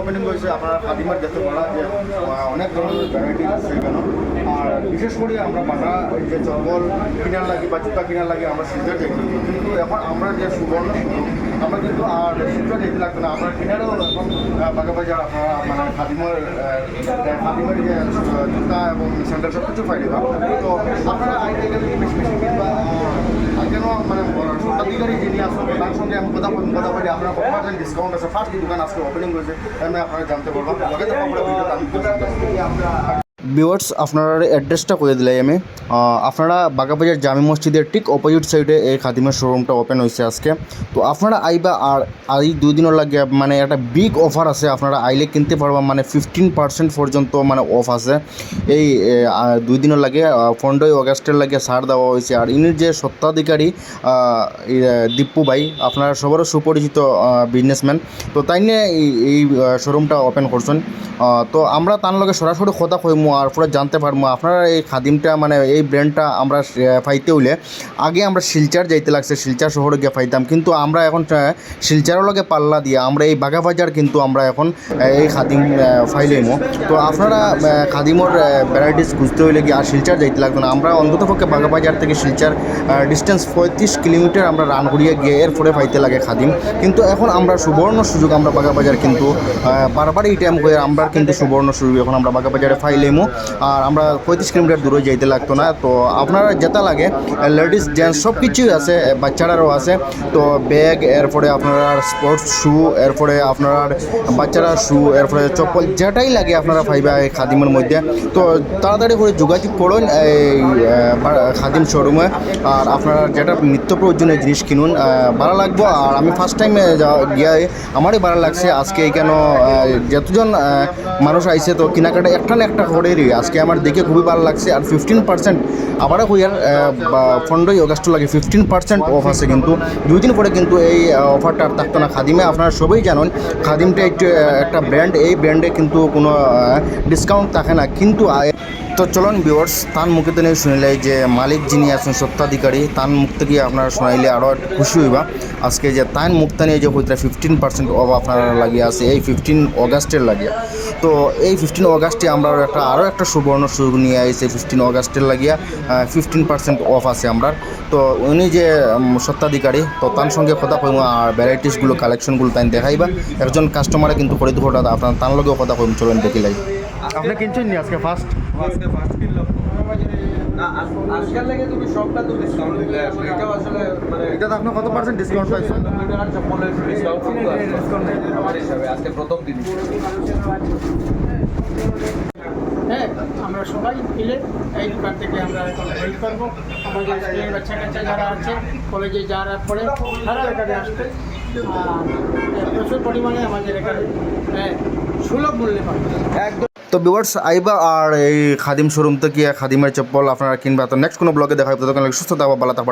Opening হয়েছে আপনারা খাদিমার যেতে পারা যে অনেক ধরনের ভ্যারাইটি আছে এখানে। আর বিশেষ করে আমরা বাটা যে চপ্পল কেনার লাগে বা জুতা কেনার লাগে আমরা সিলচার দেখি, কিন্তু এখন আমরা যে সুবর্ণ সুযোগ আমরা কিন্তু আর সিলচার দেখতে লাগতো না, আমরা কেনারও এখন বাজার আপনারা মানে খাদিমের যে জুতা এবং স্যান্ডেল সব কিছু পাই দেবা। তো আপনারা আইতে গেলে বেশি বেশি কিনবা কেন মানে সত্তাধিকারী যিনি আসুন তার সঙ্গে আমি কথা বলি আপনার কত পার্সেন্ট ডিসকাউন্ট আছে। ফার্স্ট দোকান আজকে ওপেনিং হয়েছে, আমি আপনারা জানতে পারবো লগে তো ভিউয়ার্স আপনার অ্যাড্রেসটা করে দিলাই আমি। আপনারা বাগাবাজার জামি মসজিদের ঠিক অপোজিট সাইডে এই খাদিমের শোরুমটা ওপেন হয়েছে আজকে। তো আপনারা আইবা আর এই 2 দিনের লাগে মানে একটা বিগ অফার আছে, আপনারা আইলে কিনতে পারবা মানে 15% পর্যন্ত মানে অফ আছে এই 2 দিনের লাগে। 15 অগাস্টের লাগে ছাড় দেওয়া হয়েছে। আর ইনির যে সত্ত্বাধিকারী দীপ্পু ভাই আপনারা সবারও সুপরিচিত বিজনেসম্যান, তো তাই নিয়ে এই শোরুমটা ওপেন করছেন। তো আমরা তার লগে সরাসরি কথা কইমু আর পুরো জানতে পারবো আপনারা এই খাদিমটা মানে এই ব্র্যান্ডটা আমরা পাইতে হইলে আগে আমরা শিলচার যাইতে লাগছে, শিলচার শহরে গিয়ে পাইতাম, কিন্তু আমরা এখন শিলচারের লগে পাল্লা দিয়ে আমরা এই বাগাবাজার কিন্তু আমরা এখন এই খাদিম ফাইলেমো। তো আপনারা খাদিমর ভ্যারাইটিস বুঝতে হইলে গিয়ে আর শিলচার যাইতে লাগতো না, আমরা অন্ততপক্ষে বাগাবাজার থেকে শিলচার ডিস্টেন্স 35 কিলোমিটার আমরা রান করিয়ে গিয়ে এরপরে পাইতে লাগে খাদিম। কিন্তু এখন আমরা সুবর্ণ সুযোগ আমরা বাগাবাজার কিন্তু বারবার এই টাইম করে আমরা কিন্তু সুবর্ণ সুযোগ এখন আমরা বাগাবাজারে ফাইলেমো। আর আমরা 35 কিলোমিটার দূরে যাইতে লাগতো না। তো আপনারা যেটা লাগে লেডিস জেন্টস সব কিছুই আছে, বাচ্চারারও আছে। তো ব্যাগ, এরপরে আপনার স্পোর্টস শু, এরপরে আপনার বাচ্চারা শু, এরপরে চপ্পল যেটাই লাগে আপনারা পাইবা এই খাদিমের মধ্যে। তো তাড়াতাড়ি করে যোগাযোগ করুন এই খাদিম শোরুমে। আর আপনারা যেটা নিত্য প্রয়োজনীয় জিনিস কিনুন, ভালো লাগবো। আর আমি ফার্স্ট টাইমে গিয়ে আমারই ভালো লাগছে আজকে এইখানে যতজন মানুষ আইছে তো কেনাকাটা একটা না একটা করেরই আজকে আমার দেখে খুবই ভালো লাগছে। আর 15% আবারও হইয়ার 15 অগাস্ট লাগে 15% অফ আছে, কিন্তু 2 দিন পরে কিন্তু এই অফারটা আর থাকতো না খাদিমে। আপনারা সবাই জানেন খাদিমটা একটা ব্র্যান্ড, এই ব্র্যান্ডে কিন্তু কোনো ডিসকাউন্ট থাকে না। কিন্তু তো চলুন ভিউয়ার্স তার মুখে তো নিয়ে শুনিলে যে মালিক যিনি আছেন সত্ত্বাধিকারী তার মুখ থেকে আপনারা শোনাইলে আরও খুশি হইবা আজকে যে তার মুখটা নিয়ে যে হইতে 15% অফ আপনারা লাগিয়ে আছে এই 15 অগাস্টের লাগিয়ে। তো এই 15 অগাস্টে আমরা আরও একটা সুবর্ণ সুযোগ নিয়ে আইছি 15 অগাস্টের লাগিয়া 15% অফ আছে আমরা। তো উনি যে সত্ত্বাধিকারী তো তার সঙ্গে কথা কইম আর ভ্যারাইটিসগুলো কালেকশনগুলো তাই দেখাইবা। একজন কাস্টমারে কিন্তু করে দুটোটা আপনার তার লগেও কথা কইম, চলুন দেখিলাই। আপনি কিনছেন নি আজকে ফার্স্ট কিনলাম না আজকাল লাগে তুমি সবটা তো ডিসকাউন্ট দিলে আসলে এটাও আসলে মানে এটা আপনি কত পার্সেন্ট ডিসকাউন্ট পাইছেন? আর চপ্পলের ডিসকাউন্ট আমার হিসাবে আজকে প্রথম দিন। হ্যাঁ, আমরা সবাই মিলে এই দোকান থেকে আমরা এখন হেল্প করবো। আমাদের স্কুলের বাচ্চা কাচ্চা যারা আছে, কলেজে যারা পড়ে তারা এখানে আসবে। আর প্রচুর পরিমাণে আমাদের এখানে সুলভ মূল্যে পাবে একদম। তো ভিউয়ার্স আইবা আর এই খাদিম শোরুম থেকে খাদিমের চপ্পল আপনারা কিনবা। তো নেক্সট কোনো ব্লগে দেখা হবে, ততক্ষণ সুস্থ থাকবা, ভালো থাকবা।